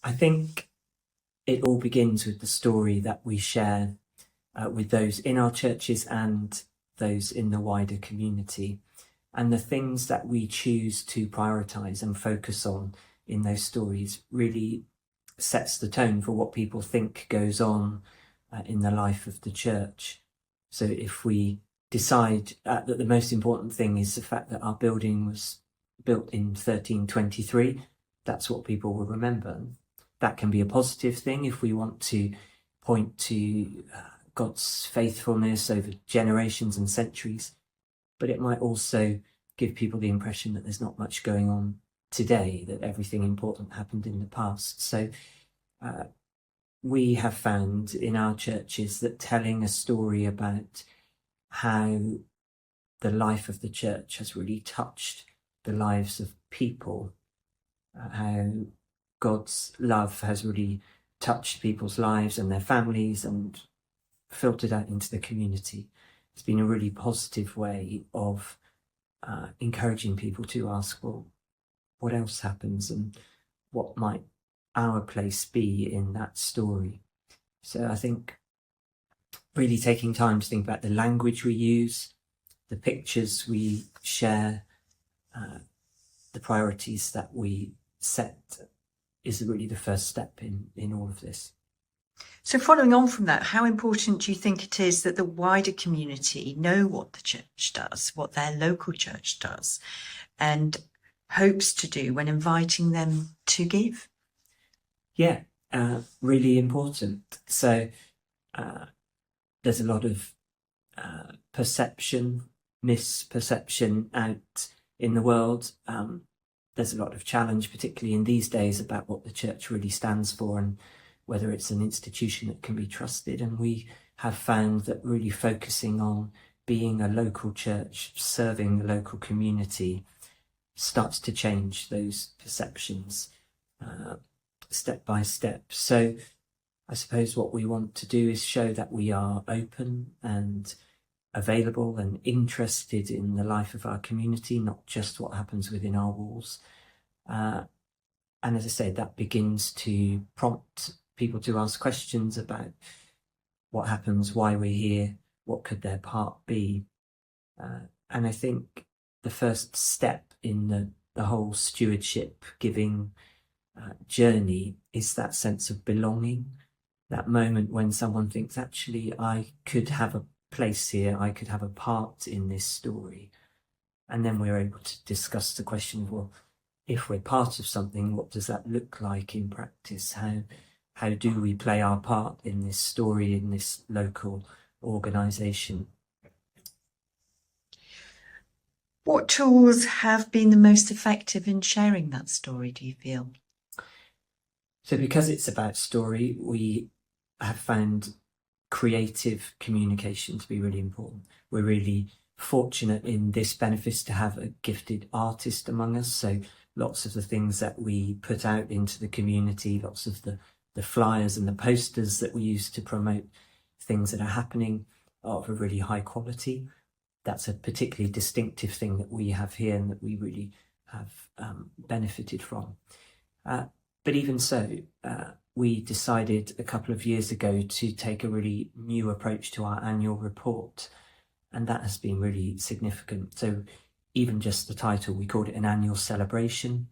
I think it all begins with the story that we share with those in our churches and those in the wider community. And the things that we choose to prioritise and focus on in those stories really sets the tone for what people think goes on in the life of the church. So if we decide that the most important thing is the fact that our building was built in 1323, that's what people will remember. That can be a positive thing if we want to point to God's faithfulness over generations and centuries, but it might also give people the impression that there's not much going on today, that everything important happened in the past. So we have found in our churches that telling a story about how the life of the church has really touched the lives of people, how God's love has really touched people's lives and their families and filtered out into the community. It's been a really positive way of encouraging people to ask, well, what else happens and what might our place be in that story? So I think really taking time to think about the language we use, the pictures we share, the priorities that we set is really the first step in all of this. So following on from that, how important do you think it is that the wider community know what the church does, what their local church does, and hopes to do when inviting them to give? Yeah, really important. So there's a lot of misperception out in the world. There's a lot of challenge, particularly in these days, about what the church really stands for and whether it's an institution that can be trusted. And we have found that really focusing on being a local church, serving the local community, starts to change those perceptions step by step. So I suppose what we want to do is show that we are open and available and interested in the life of our community, not just what happens within our walls. And as I say, that begins to prompt people to ask questions about what happens, why we're here, what could their part be. And I think the first step in the whole stewardship giving journey is that sense of belonging, that moment when someone thinks, actually, I could have a place here, I could have a part in this story. And then we're able to discuss the question of, well, if we're part of something, what does that look like in practice? How do we play our part in this story, in this local organisation? What tools have been the most effective in sharing that story, do you feel? So because it's about story, we have found creative communication to be really important. We're really fortunate in this benefice to have a gifted artist among us. So lots of the things that we put out into the community, lots of the flyers and the posters that we use to promote things that are happening are of a really high quality. That's a particularly distinctive thing that we have here and that we really have benefited from. But even so, we decided a couple of years ago to take a really new approach to our annual report, and that has been really significant. So even just the title, we called it an annual celebration.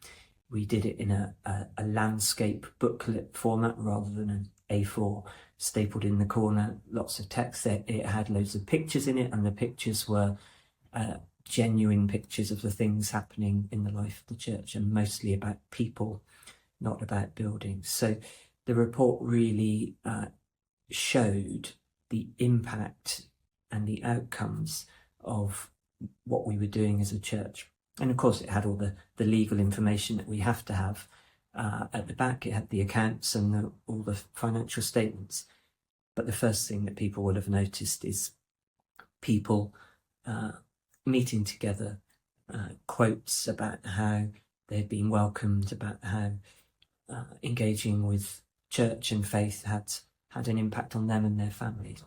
We did it in a landscape booklet format rather than an A4 stapled in the corner, lots of text. It had loads of pictures in it, and the pictures were genuine pictures of the things happening in the life of the church, and mostly about people, not about buildings. So the report really showed the impact and the outcomes of what we were doing as a church. And of course, it had all the legal information that we have to have at the back. It had the accounts and all the financial statements. But the first thing that people will have noticed is people meeting together, quotes about how they'd been welcomed, about how engaging with church and faith had an impact on them and their families.